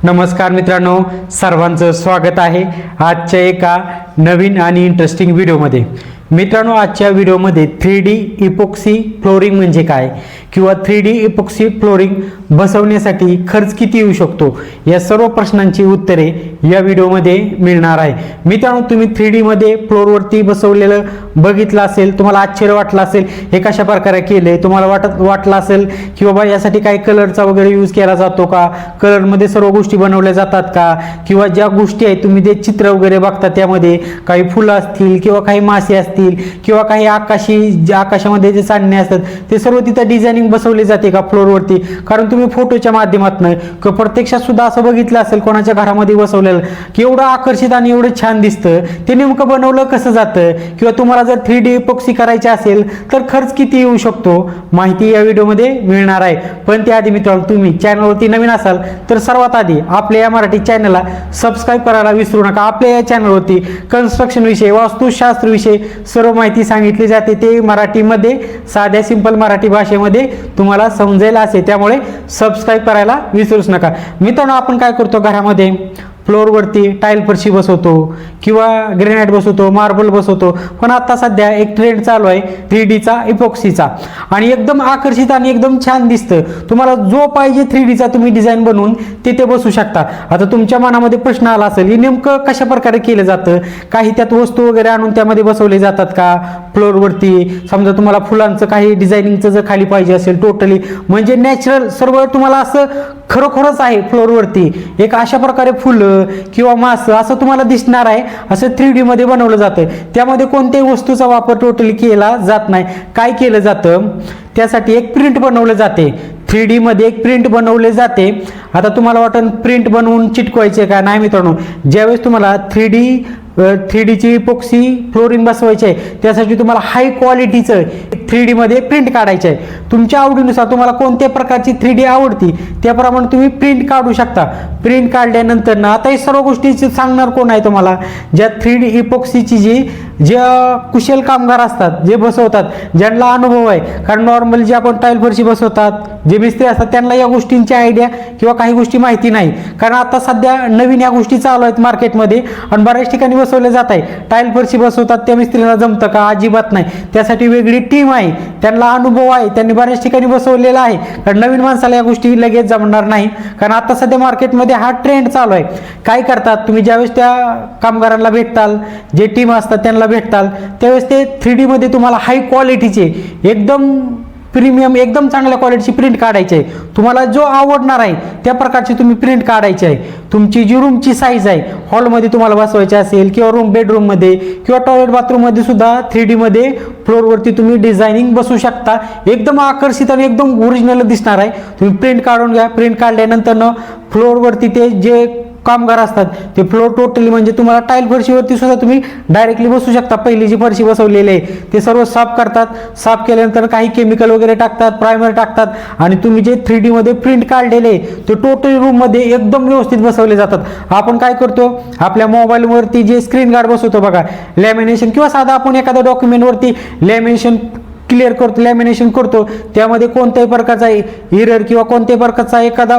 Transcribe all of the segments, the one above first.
नमस्कार मित्रांनो, सर्वांचं स्वागत आहे आजच्या एका नवीन आणि इंटरेस्टिंग व्हिडिओमध्ये। मित्रांनो, आजच्या व्हिडिओमध्ये 3D इपॉक्सी फ्लोरिंग म्हणजे काय किंवा 3D इपॉक्सी फ्लोरिंग बसवण्यासाठी खर्च किती येऊ शकतो या सर्व प्रश्नांची उत्तरे या व्हिडिओमध्ये मिळणार आहे। मित्रांनो, तुम्ही 3D मध्ये फ्लोरवरती बसवलेलं बघितलं असेल, तुम्हाला आश्चर्य वाटलं असेल हे कशा प्रकारे केले, तुम्हाला वाटलं असेल की बाबा यासाठी काही कलरचा वगैरे यूज केला जातो का, कलरमध्ये सर्व गोष्टी बनवल्या जातात का, किंवा ज्या गोष्टी आहेत तुम्ही ते चित्र वगैरे बघता त्यामध्ये काही फुलं असतील किंवा काही मासे असतील किंवा काही आकाशामध्ये जे चांदणे असतात ते सर्व तिथे डिझायनिंग बसवले जाते का फ्लोरवरती। कारण तुम्ही फोटोच्या माध्यमातून किंवा प्रत्यक्षात सुद्धा असं बघितलं असेल कोणाच्या घरामध्ये बसवलेलं की एवढं आकर्षित आणि एवढं छान दिसतं, ते नेमकं बनवलं कसं जातं, किंवा तुम्हाला जर 3D इपॉक्सी करायची असेल तर खर्च किती येऊ शकतो माहिती या व्हिडिओमध्ये मिळणार आहे। पण त्याआधी मित्रांनो, तुम्ही चॅनलवरती नवीन असाल तर सर्वात आधी आपल्या या मराठी चॅनलला सबस्क्राईब करायला विसरू नका। आपल्या या चॅनलवरती कन्स्ट्रक्शन विषय, वास्तुशास्त्र विषय सर्व माहिती सांगितली जाते, ते मराठीमध्ये साध्या सिंपल मराठी भाषेमध्ये तुम्हाला समजेल असे, त्यामुळे सबस्क्राईब करायला विसरूच नका। मित्रांनो, आपण काय करतो घरामध्ये फ्लोरवरती टाईल फरशी बसवतो किंवा ग्रेनाइट बसवतो, मार्बल बसवतो, पण आता सध्या एक ट्रेंड चालू आहे 3Dचा इपॉक्सीचा, आणि एकदम आकर्षित आणि एकदम छान दिसतं। तुम्हाला जो पाहिजे 3Dचा तुम्ही डिझाईन बनवून तिथे बसू शकता। आता तुमच्या मनामध्ये प्रश्न आला असेल हे नेमकं कशा प्रकारे केलं जातं, काही त्यात वस्तू वगैरे आणून त्यामध्ये बसवले जातात का फ्लोरवरती। समजा तुम्हाला फुलांचं काही डिझायनिंगचं जर खाली पाहिजे असेल टोटली म्हणजे नॅचरल सर्व तुम्हाला असं खरोखरच आहे फ्लोरवरती एक अशा प्रकारे फुलं किंवा मास असं तुम्हाला दिसणार आहे, असं 3D मध्ये बनवलं जातं। त्यामध्ये कोणत्याही वस्तूचा वापर टोटली केला जात नाही। काय केलं जातं, त्यासाठी एक प्रिंट बनवले जाते 3D मध्ये, एक प्रिंट बनवले जाते। आता तुम्हाला वाटतं प्रिंट बनवून चिटकवायचे का, नाही मित्रांनो, ज्यावेळेस तुम्हाला 3D ची इपॉक्सी फ्लोरिंग बसवायची आहे त्यासाठी तुम्हाला हाय क्वालिटीचं 3D मध्ये प्रिंट काढायचं आहे। तुमच्या आवडीनुसार तुम्हाला कोणत्या प्रकारची 3D आवडती त्याप्रमाणे तुम्ही प्रिंट काढू शकता। प्रिंट काढल्यानंतर ना आता हे सर्व गोष्टी सांगणार कोण आहे तुम्हाला, ज्या 3D इपॉक्सीची जे कुशल कामगार असतात, जे बसवतात, ज्यांना अनुभव आहे। कारण नॉर्मल जे आपण टाईल फरशी बसवतात जे मिस्त्री असतात त्यांना या गोष्टींची आयडिया किंवा काही गोष्टी माहिती नाही, कारण आता सध्या नवीन या गोष्टी चालू आहेत मार्केटमध्ये आणि बऱ्याच ठिकाणी बसवले जात आहे। टाईल फरशी बसवतात त्या मिस्त्रीला जमतं का, अजिबात नाही, त्यासाठी वेगळी टीम आहे, त्यांना अनुभव आहे, त्यांनी बऱ्याच ठिकाणी बसवलेला आहे। कारण नवीन माणसाला या गोष्टी लगेच जमणार नाही, कारण आता सध्या मार्केटमध्ये हा ट्रेंड चालू आहे। काय करतात तुम्ही, ज्यावेळेस त्या कामगारांना भेटताल, जे टीम असतात त्यांना भेटताल, त्यावेळेस ते 3D मध्ये तुम्हाला हाय क्वालिटीचे एकदम प्रीमियम एकदम चांगल्या क्वालिटीची प्रिंट काढायची आहे। तुम्हाला जो आवडणार आहे त्या प्रकारची तुम्ही प्रिंट काढायची आहे। तुमची जी रूमची साईज आहे, हॉलमध्ये तुम्हाला बसवायची असेल किंवा बेडरूममध्ये किंवा टॉयलेट बाथरूममध्ये सुद्धा 3D मध्ये फ्लोरवरती तुम्ही डिझायनिंग बसवू शकता। एकदम आकर्षित आणि एकदम ओरिजिनल दिसणार आहे। तुम्ही प्रिंट काढून घ्या, प्रिंट काढल्यानंतर फ्लोरवरती ते जे कामगार असतात ते फ्लोर टोटली म्हणजे तुम्हाला टाईल फरशीवरती सुद्धा तुम्ही डायरेक्टली बसू शकता। पहिली जी फरशी बसवलेली आहे ते सर्व साफ करतात, साफ केल्यानंतर काही केमिकल वगैरे टाकतात, प्रायमर टाकतात आणि तुम्ही जे 3D मध्ये प्रिंट काढलेले ते टोटली रूम मध्ये एकदम व्यवस्थित बसवले जातात। आपण काय करतो, आपल्या मोबाईलवरती जे स्क्रीन गार्ड बसवतो बघा, लॅमिनेशन किंवा साधा आपण एखाद्या डॉक्युमेंटवरती लॅमिनेशन क्लिअर करतो, लॅमिनेशन करतो, त्यामध्ये कोणत्याही प्रकारचा एरर किंवा कोणत्याही प्रकारचा एखादा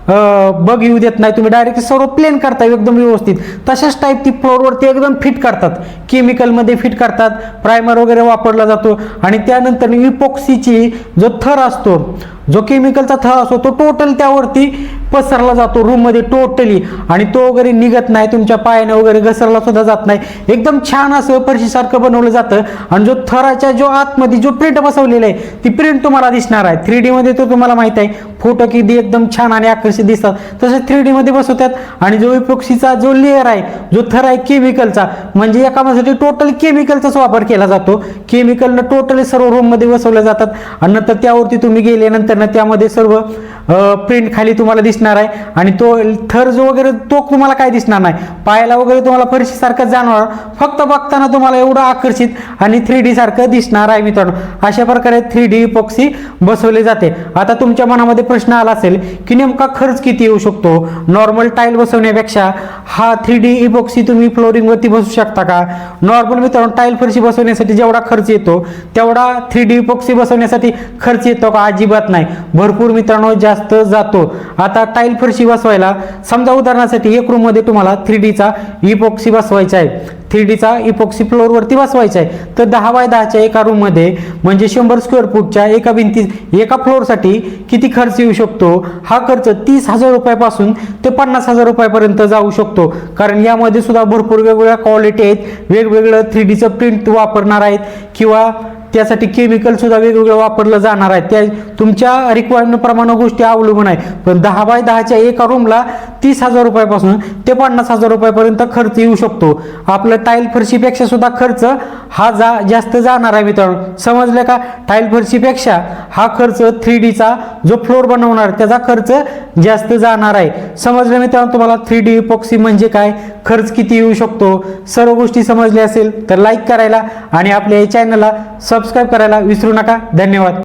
बग येऊ देत नाही, तुम्ही डायरेक्ट सर्व प्लेन करता एकदम व्यवस्थित। तशाच टाईप ती फ्लोरवरती एकदम फिट करतात, केमिकलमध्ये फिट करतात, प्रायमर वगैरे वापरला जातो आणि त्यानंतर इपॉक्सीची जो थर असतो, जो केमिकलचा थर असतो तो टोटल त्यावरती पसरला जातो रूममध्ये टोटली, आणि तो वगैरे निघत नाही, तुमच्या पायाने वगैरे घसरला सुद्धा जात नाही। एकदम छान असं फरशीसारखं बनवलं जातं आणि जो थराच्या जो आतमध्ये जो प्रिंट बसवलेला आहे ती प्रिंट तुम्हाला दिसणार आहे 3D मध्ये। तो तुम्हाला माहित आहे फोटो किती एकदम छान आणि आकर्षित दिसतात, तसे 3D मध्ये बसवतात। आणि जो इपॉक्सीचा जो लेअर आहे, जो थर आहे केमिकलचा, म्हणजे एका कामासाठी टोटल केमिकलचाच वापर केला जातो। केमिकलनं टोटली सर्व रूम मध्ये बसवले जातात आणि नंतर त्यावरती तुम्ही गेल्यानंतर त्यामध्ये सर्व प्रिंट खाली तुम्हाला दिसणार आहे आणि तो थर जो वगैरे तो तुम्हाला काय दिसणार नाही, पायाला वगैरे तुम्हाला फरशी सारखं जाणवणार, फक्त बघताना तुम्हाला एवढं आकर्षित आणि 3D सारखं दिसणार आहे। मित्रांनो, अशा प्रकारे 3D इपॉक्सी बसवले जाते। आता तुमच्या मनामध्ये प्रश्न आला असेल की नेमका खर्च किती येऊ शकतो, नॉर्मल टाईल बसवण्यापेक्षा हा 3D इपॉक्सी तुम्ही फ्लोरिंग वरती बसवू शकता का। नॉर्मल मित्रांनो, टाईल फरशी बसवण्यासाठी जेवढा खर्च येतो तेवढा 3D इपॉक्सी बसवण्यासाठी खर्च येतो का, अजिबात नाही। भरपूर मित्रांनो जास्त जातो. आता टाईल फरशी बसवायला समजा उदाहरणासाठी एक रूममध्ये तुम्हाला 3Dचा इपॉक्सी बसवायचा आहे, 3Dचा इपॉक्सी फ्लोअरवरती बसवायचा आहे, तर 10 बाय 10च्या एका रूममध्ये म्हणजे 100 स्क्वेअर फूटच्या एका भिंती एका फ्लोअरसाठी किती खर्च येऊ शकतो? हा खर्च 30,000 रुपयापासून ते 50,000 रुपयापर्यंत जाऊ शकतो. कारण यामध्ये सुद्धा भरपूर वेगवेगळ्या क्वालिटी आहेत, वेगवेगळं 3Dचं प्रिंट वापरणार आहेत किंवा त्यासाठी केमिकल सुद्धा वेगवेगळं वापरलं जाणार आहे. त्या तुमच्या रिक्वायरमेंट प्रमाणे गोष्टी अवलंबून आहे. पण 10 बाय 10च्या एका रूमला 30,000 रुपयापासून ते 50,000 रुपयापर्यंत खर्च येऊ शकतो. आपलं टाईल फरशीपेक्षा सुद्धा खर्च हा जास्त जाणार आहे मित्रांनो. समजलं का? टाईल फरशीपेक्षा हा खर्च 3Dचा जो फ्लोअर बनवणार त्याचा खर्च जास्त जाणार आहे. समजलं मित्रांनो तुम्हाला 3D इपॉक्सी म्हणजे काय, खर्च किती येऊ शकतो? सर्व गोष्टी समजल्या असेल तर लाईक करायला आणि आपल्या या चॅनलला सबस्क्राईब करायला विसरू नका. धन्यवाद.